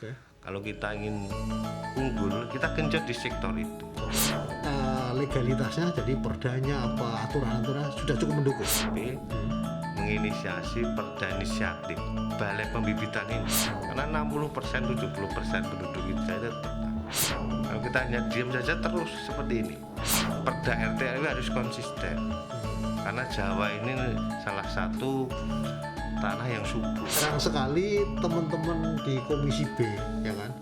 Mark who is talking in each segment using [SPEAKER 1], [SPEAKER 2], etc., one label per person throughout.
[SPEAKER 1] Oke.
[SPEAKER 2] Kalau kita ingin unggul, kita genjot di sektor itu.
[SPEAKER 1] Legalitasnya, jadi perdanya apa aturan-aturan sudah cukup mendukung.
[SPEAKER 2] Tapi menginisiasi perda inisiatif balai pembibitan ini, karena 60% 70% penduduk kita itu petani. Kalau kita hanya diam saja terus seperti ini, perda RT RW harus konsisten, karena Jawa ini salah satu tanah yang subur.
[SPEAKER 1] Terang sekali teman-teman di Komisi B, ya kan,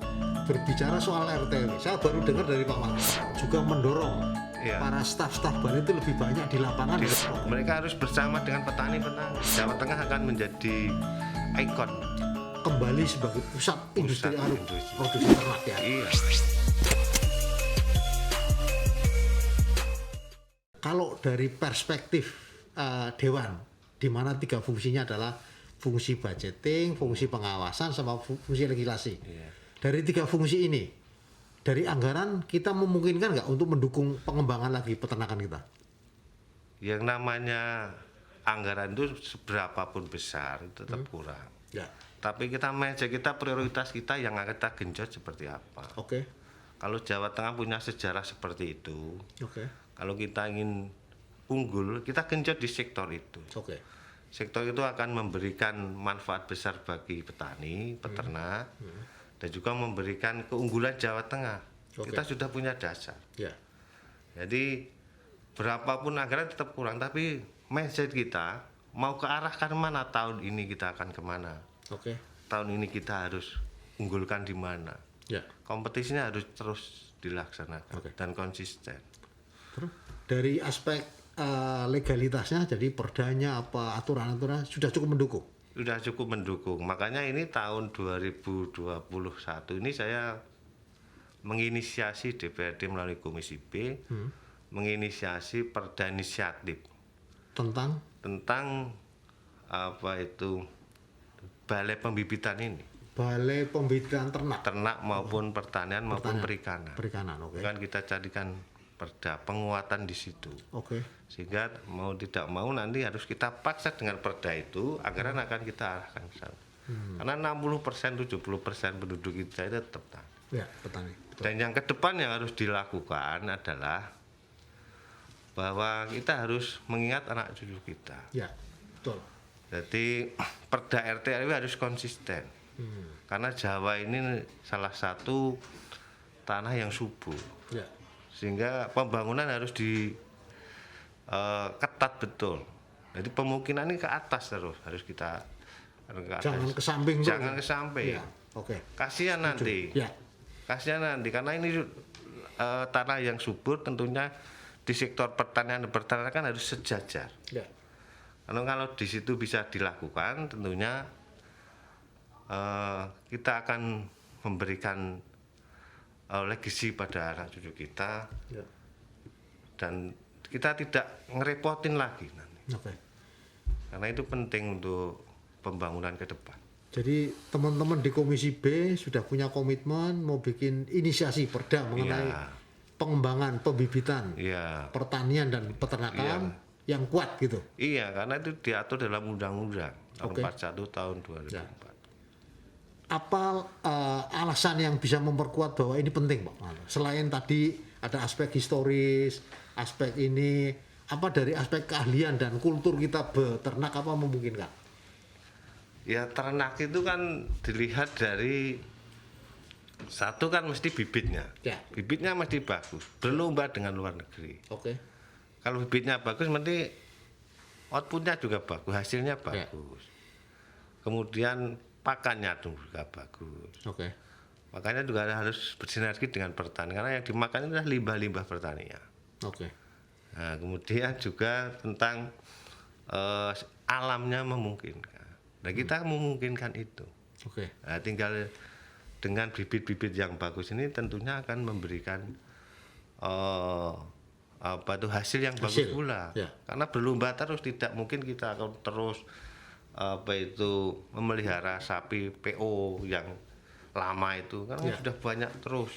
[SPEAKER 1] berbicara soal RTW. Saya baru dengar dari Pak Mahfud juga mendorong para staf-staf balai itu lebih banyak di lapangan.
[SPEAKER 2] Mereka harus bersama dengan petani-petani. Jawa Tengah akan menjadi ikon
[SPEAKER 1] kembali sebagai pusat industri produksi ternak ya.
[SPEAKER 2] Iya.
[SPEAKER 1] Kalau dari perspektif Dewan, di mana 3 fungsinya adalah fungsi budgeting, fungsi pengawasan, sama fungsi legislasi.
[SPEAKER 2] Iya.
[SPEAKER 1] Dari 3 fungsi ini, dari anggaran kita memungkinkan nggak untuk mendukung pengembangan lagi peternakan kita?
[SPEAKER 2] Yang namanya anggaran itu seberapapun besar tetap kurang.
[SPEAKER 1] Ya.
[SPEAKER 2] Tapi kita prioritas kita yang akan kita genjot seperti apa.
[SPEAKER 1] Oke.
[SPEAKER 2] Kalau Jawa Tengah punya sejarah seperti itu,
[SPEAKER 1] Oke.
[SPEAKER 2] kalau kita ingin unggul, kita genjot di sektor itu.
[SPEAKER 1] Oke.
[SPEAKER 2] Sektor itu akan memberikan manfaat besar bagi petani, peternak, dan juga memberikan keunggulan Jawa Tengah.
[SPEAKER 1] Oke.
[SPEAKER 2] Kita sudah punya dasar.
[SPEAKER 1] Ya.
[SPEAKER 2] Jadi berapapun anggaran tetap kurang, tapi mindset kita mau ke arah kan mana, tahun ini kita akan kemana,
[SPEAKER 1] Oke.
[SPEAKER 2] tahun ini kita harus unggulkan di mana.
[SPEAKER 1] Ya.
[SPEAKER 2] Kompetisinya harus terus dilaksanakan
[SPEAKER 1] Oke.
[SPEAKER 2] dan konsisten.
[SPEAKER 1] Terus dari aspek legalitasnya, jadi perdanya apa aturan-aturan sudah cukup mendukung.
[SPEAKER 2] Sudah cukup mendukung. Makanya ini tahun 2021 ini saya menginisiasi DPRD melalui Komisi B, menginisiasi perda inisiatif tentang apa itu balai pembibitan ini.
[SPEAKER 1] Balai pembibitan ternak
[SPEAKER 2] Maupun pertanian maupun perikanan.
[SPEAKER 1] Perikanan, oke.
[SPEAKER 2] Kan kita jadikan perda penguatan di situ.
[SPEAKER 1] Oke.
[SPEAKER 2] Sehingga mau tidak mau nanti harus kita paksa dengan perda itu, anggaran akan kita arahkan ke sana. Karena 60% 70% penduduk kita itu tetap petani.
[SPEAKER 1] Ya, petani. Betul.
[SPEAKER 2] Dan yang ke depan yang harus dilakukan adalah bahwa kita harus mengingat anak cucu kita.
[SPEAKER 1] Ya, betul.
[SPEAKER 2] Jadi perda RT RW harus konsisten. Karena Jawa ini salah satu tanah yang subur.
[SPEAKER 1] Ya.
[SPEAKER 2] Sehingga pembangunan harus ketat betul. Jadi pemukiman ini ke atas terus harus kita ke atas.
[SPEAKER 1] Jangan ke samping.
[SPEAKER 2] Jangan ke samping.
[SPEAKER 1] Ya. Oke.
[SPEAKER 2] Kasihan nanti.
[SPEAKER 1] Ya.
[SPEAKER 2] Kasihan nanti karena ini tanah yang subur, tentunya di sektor pertanian dan peternakan harus sejajar.
[SPEAKER 1] Ya.
[SPEAKER 2] Kalau di situ bisa dilakukan, tentunya kita akan memberikan legasi pada anak cucu kita.
[SPEAKER 1] Ya.
[SPEAKER 2] Dan kita tidak ngerepotin lagi nanti.
[SPEAKER 1] Oke.
[SPEAKER 2] Karena itu penting untuk pembangunan ke depan.
[SPEAKER 1] Jadi teman-teman di Komisi B sudah punya komitmen mau bikin inisiasi perda mengenai pengembangan pembibitan pertanian dan peternakan yang kuat gitu.
[SPEAKER 2] Iya, karena itu diatur dalam undang-undang tahun 41 tahun 2004.
[SPEAKER 1] Ya. Apa alasan yang bisa memperkuat bahwa ini penting, Pak? Selain tadi ada aspek historis, aspek ini, apa dari aspek keahlian dan kultur kita beternak apa memungkinkan?
[SPEAKER 2] Ya, ternak itu kan dilihat dari satu kan mesti bibitnya.
[SPEAKER 1] Ya.
[SPEAKER 2] Bibitnya mesti bagus, berlomba dengan luar negeri.
[SPEAKER 1] Oke.
[SPEAKER 2] Kalau bibitnya bagus, mesti outputnya juga bagus, hasilnya bagus. Kemudian pakannya juga bagus.
[SPEAKER 1] Oke.
[SPEAKER 2] Makanya juga harus bersinergi dengan petani, karena yang dimakan itu adalah limbah-limbah pertanian.
[SPEAKER 1] Oke.
[SPEAKER 2] Nah, kemudian juga tentang alamnya memungkinkan. Nah, kita memungkinkan itu.
[SPEAKER 1] Oke.
[SPEAKER 2] Nah, tinggal dengan bibit-bibit yang bagus ini tentunya akan memberikan hasil yang bagus pula.
[SPEAKER 1] Ya.
[SPEAKER 2] Karena berlomba terus, tidak mungkin kita akan terus memelihara sapi PO yang lama itu, karena sudah banyak terus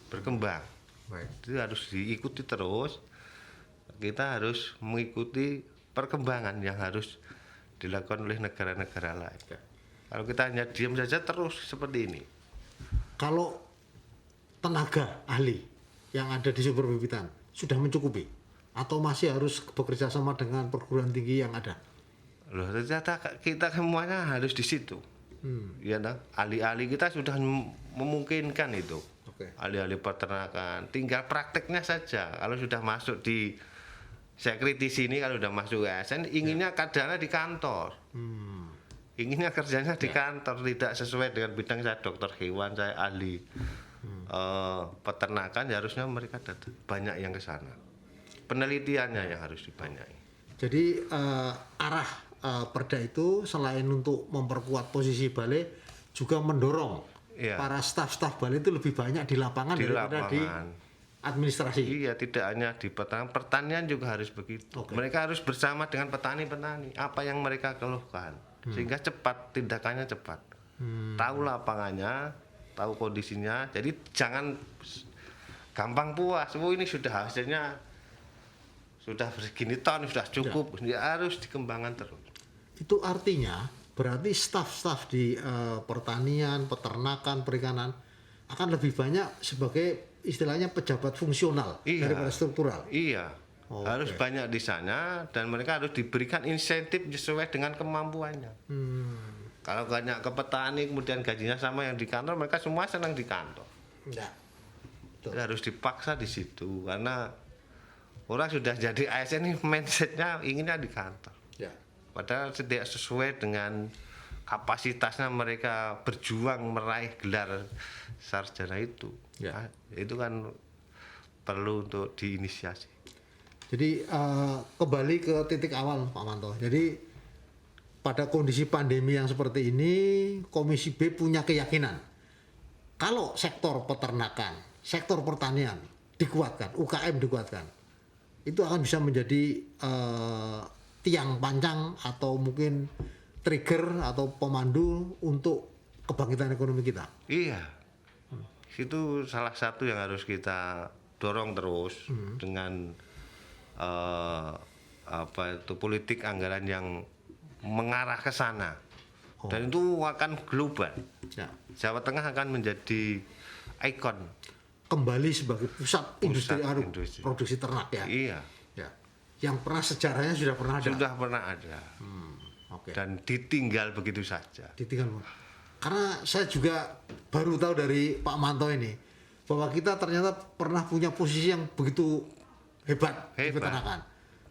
[SPEAKER 2] berkembang.
[SPEAKER 1] Baik.
[SPEAKER 2] Itu harus diikuti terus. Kita harus mengikuti perkembangan yang harus dilakukan oleh negara-negara lain.
[SPEAKER 1] Ya.
[SPEAKER 2] Kalau kita hanya diam saja terus seperti ini,
[SPEAKER 1] kalau tenaga ahli yang ada di sumber bibitan sudah mencukupi atau masih harus bekerja sama dengan perguruan tinggi yang ada?
[SPEAKER 2] Loh, ternyata kita semuanya harus di situ. Ya, ahli-ahli kita sudah memungkinkan itu.
[SPEAKER 1] Oke.
[SPEAKER 2] Ahli-ahli peternakan, tinggal prakteknya saja. Kalau sudah masuk di, saya kritisi ini, kalau sudah masuk ASN, inginnya kerjanya di kantor. Inginnya kerjanya di kantor, tidak sesuai dengan bidang. Saya dokter hewan, saya ahli peternakan, ya harusnya mereka datang. Banyak yang ke sana. Penelitiannya yang harus dibanyaki.
[SPEAKER 1] Jadi arah perda itu selain untuk memperkuat posisi balai juga mendorong para staf-staf balai itu lebih banyak di lapangan daripada di administrasi.
[SPEAKER 2] Iya, tidak hanya di pertanian juga harus begitu. Mereka harus bersama dengan petani-petani apa yang mereka keluhkan sehingga cepat, tindakannya cepat. Tahu lapangannya, tahu kondisinya. Jadi jangan gampang puas. Oh, ini sudah hasilnya sudah segini ton, sudah cukup. Ya, harus dikembangkan terus.
[SPEAKER 1] Itu artinya berarti staf-staf di pertanian, peternakan, perikanan akan lebih banyak sebagai istilahnya pejabat fungsional daripada struktural.
[SPEAKER 2] Iya. Harus banyak di sana dan mereka harus diberikan insentif sesuai dengan kemampuannya. Kalau banyak ke petani kemudian gajinya sama yang di kantor, mereka semua senang di kantor.
[SPEAKER 1] Ya.
[SPEAKER 2] Harus dipaksa di situ karena orang sudah jadi ASN ini mindsetnya inginnya di kantor.
[SPEAKER 1] Ya.
[SPEAKER 2] Padahal tidak sesuai dengan kapasitasnya mereka berjuang meraih gelar sarjana itu.
[SPEAKER 1] Ya.
[SPEAKER 2] Nah, itu kan perlu untuk diinisiasi.
[SPEAKER 1] Jadi kembali ke titik awal Pak Manto. Jadi pada kondisi pandemi yang seperti ini, Komisi B punya keyakinan kalau sektor peternakan, sektor pertanian dikuatkan, UKM dikuatkan, itu akan bisa menjadi tiang pancang atau mungkin trigger atau pemandu untuk kebangkitan ekonomi kita.
[SPEAKER 2] Iya, itu salah satu yang harus kita dorong terus dengan politik anggaran yang mengarah ke sana. Dan itu akan global. Ya. Jawa Tengah akan menjadi ikon.
[SPEAKER 1] Kembali sebagai pusat industri. Produksi ternak ya.
[SPEAKER 2] Iya.
[SPEAKER 1] Ya. Yang pernah sejarahnya sudah pernah ada.
[SPEAKER 2] Sudah pernah ada.
[SPEAKER 1] Okay.
[SPEAKER 2] Dan ditinggal begitu saja.
[SPEAKER 1] Ditinggal. Karena saya juga baru tahu dari Pak Manto ini bahwa kita ternyata pernah punya posisi yang begitu hebat. Di peternakan.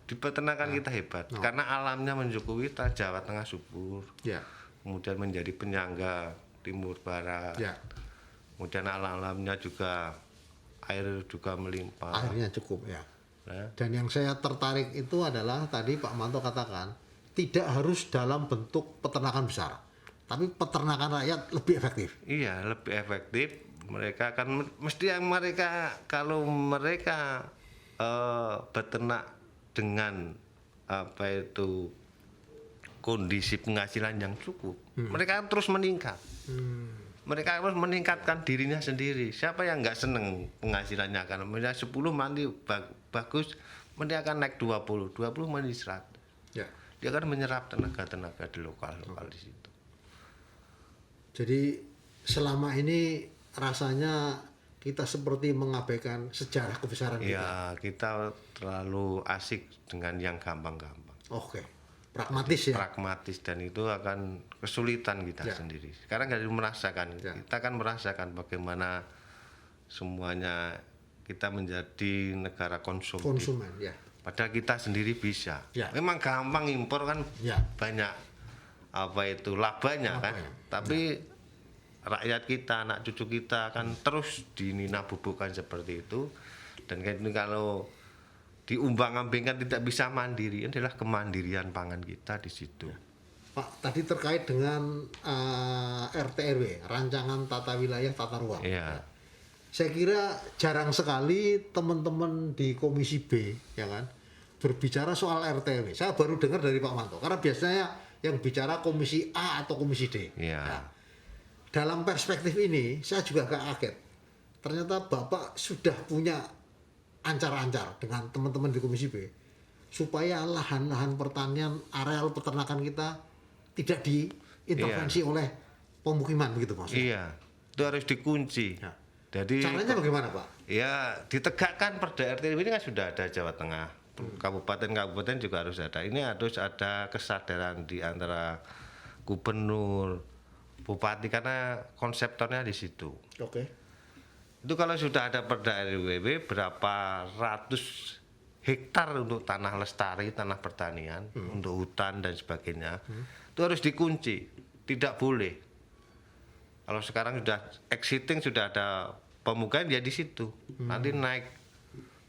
[SPEAKER 2] Di peternakan kita hebat karena alamnya mencukupi, Jawa Tengah subur. Ya. Kemudian menjadi penyangga timur barat. Ya. Kemudian alamnya juga air juga melimpah.
[SPEAKER 1] Airnya cukup ya. Dan yang saya tertarik itu adalah tadi Pak Manto katakan tidak harus dalam bentuk peternakan besar, tapi peternakan rakyat lebih efektif.
[SPEAKER 2] Iya, lebih efektif. Mereka akan mesti yang mereka kalau mereka beternak dengan kondisi penghasilan yang cukup, mereka terus meningkat. Mereka harus meningkatkan dirinya sendiri. Siapa yang nggak seneng penghasilannya akan menjadi 10 mandi bagus, mereka akan naik 20 menjadi 100. Ya. Dia akan menyerap tenaga-tenaga di lokal di situ.
[SPEAKER 1] Jadi selama ini rasanya kita seperti mengabaikan sejarah kebesaran kita.
[SPEAKER 2] Ya, kita terlalu asik dengan yang gampang-gampang.
[SPEAKER 1] Oke. Pragmatis ya.
[SPEAKER 2] Pragmatis dan itu akan kesulitan kita sendiri. Sekarang kita merasakan, kita akan merasakan bagaimana semuanya kita menjadi negara konsumen ya. Padahal kita sendiri bisa. Ya. Memang gampang impor kan banyak labanya kan. Tapi rakyat kita, anak cucu kita akan terus dininabubukan seperti itu. Dan kalau diumbang-ambingkan tidak bisa mandiri, adalah kemandirian pangan kita di situ.
[SPEAKER 1] Pak, tadi terkait dengan RT/RW, rancangan tata wilayah tata ruang.
[SPEAKER 2] Iya.
[SPEAKER 1] Saya kira jarang sekali teman-teman di Komisi B, ya kan, berbicara soal RT/RW. Saya baru dengar dari Pak Manto, karena biasanya yang bicara Komisi A atau Komisi D.
[SPEAKER 2] Iya.
[SPEAKER 1] Nah, dalam perspektif ini, saya juga agak kaget. Ternyata Bapak sudah punya ancar-ancar dengan teman-teman di Komisi B supaya lahan-lahan pertanian, areal peternakan kita tidak diintervensi oleh pemukiman begitu maksudnya.
[SPEAKER 2] Iya. itu harus dikunci.
[SPEAKER 1] Ya.
[SPEAKER 2] Jadi
[SPEAKER 1] Caranya bagaimana Pak?
[SPEAKER 2] ya ditegakkan Perda RT RW ini kan sudah ada Jawa Tengah, kabupaten-kabupaten juga harus ada. Ini harus ada kesadaran di antara gubernur, bupati karena konseptornya di situ.
[SPEAKER 1] Oke.
[SPEAKER 2] Itu kalau sudah ada Perda RW berapa ratus hektar untuk tanah lestari, tanah pertanian, untuk hutan dan sebagainya, itu harus dikunci, tidak boleh. Kalau sekarang sudah exiting, sudah ada pemukiman ya di situ, nanti naik,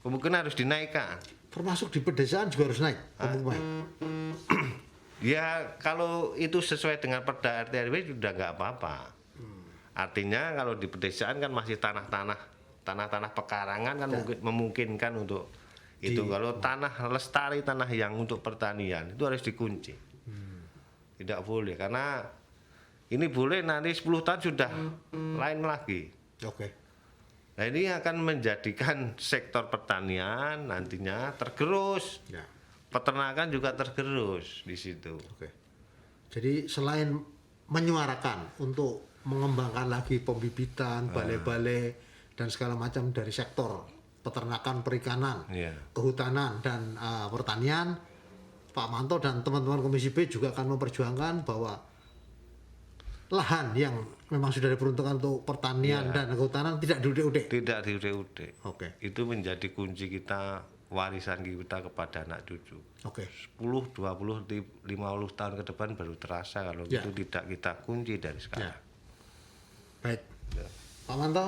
[SPEAKER 2] kemungkinan harus dinaikkan.
[SPEAKER 1] Termasuk di pedesaan juga harus naik pemukiman.
[SPEAKER 2] Ya kalau itu sesuai dengan Perda RT RW sudah nggak apa-apa. Artinya kalau di pedesaan kan masih tanah-tanah pekarangan kan memungkinkan untuk itu. Kalau tanah lestari, tanah yang untuk pertanian itu harus dikunci. Tidak boleh karena ini boleh nanti 10 tahun sudah lain lagi.
[SPEAKER 1] Oke.
[SPEAKER 2] Nah ini akan menjadikan sektor pertanian nantinya tergerus.
[SPEAKER 1] Ya.
[SPEAKER 2] Peternakan juga tergerus di situ.
[SPEAKER 1] Oke. Jadi selain menyuarakan untuk mengembangkan lagi pembibitan, balai-balai dan segala macam dari sektor peternakan, perikanan,
[SPEAKER 2] Iya.
[SPEAKER 1] kehutanan dan pertanian, Pak Manto dan teman-teman Komisi B juga akan memperjuangkan bahwa lahan yang memang sudah diperuntukkan untuk pertanian dan kehutanan tidak diudik-udik.
[SPEAKER 2] Tidak diudik-udik.
[SPEAKER 1] Oke.
[SPEAKER 2] Itu menjadi kunci kita, warisan kita kepada anak cucu.
[SPEAKER 1] Oke.
[SPEAKER 2] 10, 20, 50 tahun ke depan baru terasa kalau
[SPEAKER 1] Ya.
[SPEAKER 2] itu tidak kita kunci dari sekarang.
[SPEAKER 1] Ya. Baik. Pak Manto,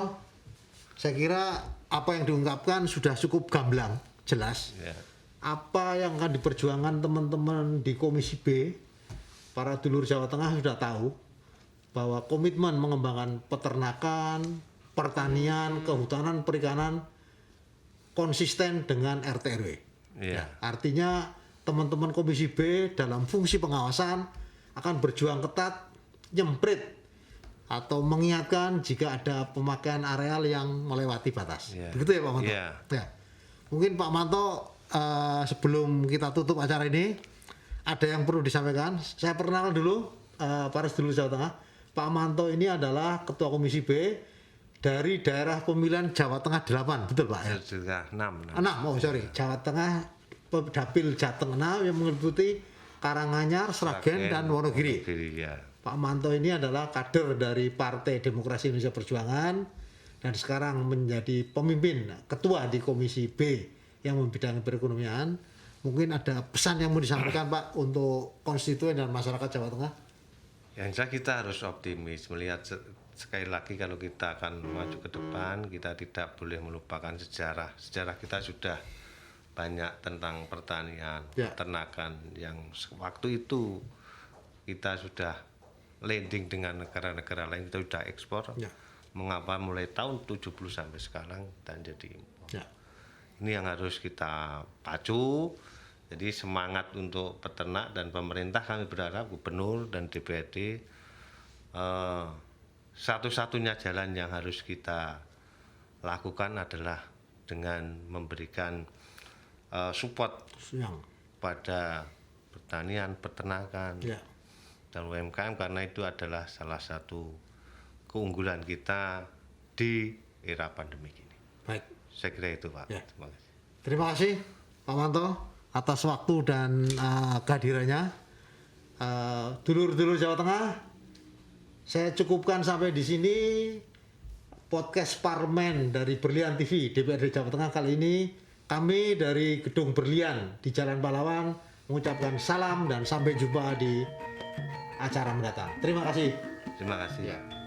[SPEAKER 1] saya kira apa yang diungkapkan sudah cukup gamblang, jelas.
[SPEAKER 2] Ya.
[SPEAKER 1] Apa yang akan diperjuangkan teman-teman di Komisi B, para dulur Jawa Tengah sudah tahu bahwa komitmen mengembangkan peternakan, pertanian, kehutanan, perikanan konsisten dengan RT RW.
[SPEAKER 2] Iya.
[SPEAKER 1] Artinya teman-teman Komisi B dalam fungsi pengawasan akan berjuang ketat, nyemprit atau mengingatkan jika ada pemakaian areal yang melewati batas.
[SPEAKER 2] Iya.
[SPEAKER 1] Begitu ya Pak Manto?
[SPEAKER 2] Iya.
[SPEAKER 1] Ya. Mungkin Pak Manto sebelum kita tutup acara ini ada yang perlu disampaikan. Saya perkenalkan dulu para sedulur Jawa Tengah. Pak Manto ini adalah Ketua Komisi B dari daerah pemilihan Jawa Tengah 8, betul Pak? Ya?
[SPEAKER 2] Sudah 6.
[SPEAKER 1] 6, oh sorry, Jawa Tengah, Dapil Jateng 6 yang meliputi Karanganyar, Sragen, dan Wonogiri.
[SPEAKER 2] Ya.
[SPEAKER 1] Pak Manto ini adalah kader dari Partai Demokrasi Indonesia Perjuangan dan sekarang menjadi pemimpin ketua di Komisi B yang membidangi perekonomian. Mungkin ada pesan yang mau disampaikan Pak untuk konstituen dan masyarakat Jawa Tengah?
[SPEAKER 2] Yang jelas kita harus optimis melihat sekali lagi kalau kita akan maju ke depan, kita tidak boleh melupakan sejarah. Sejarah kita sudah banyak tentang pertanian, peternakan yang waktu itu kita sudah landing dengan negara-negara lain, kita sudah ekspor. Mengapa mulai tahun 70 sampai sekarang dan jadi impor. Ini yang harus kita pacu. Jadi semangat untuk peternak dan pemerintah, kami berharap gubernur dan DPRD satu-satunya jalan yang harus kita lakukan adalah dengan memberikan support pada pertanian, peternakan, dan UMKM karena itu adalah salah satu keunggulan kita di era pandemi ini.
[SPEAKER 1] Baik.
[SPEAKER 2] Saya kira itu Pak.
[SPEAKER 1] Ya.
[SPEAKER 2] Terima kasih.
[SPEAKER 1] Terima kasih Pak Manto atas waktu dan kehadirannya. Dulur-dulur Jawa Tengah, saya cukupkan sampai di sini podcast Parmen dari Berlian TV DPRD Jawa Tengah kali ini. Kami dari Gedung Berlian di Jalan Pahlawan mengucapkan salam dan sampai jumpa di acara mendatang. Terima kasih.
[SPEAKER 2] Terima kasih.
[SPEAKER 1] Ya.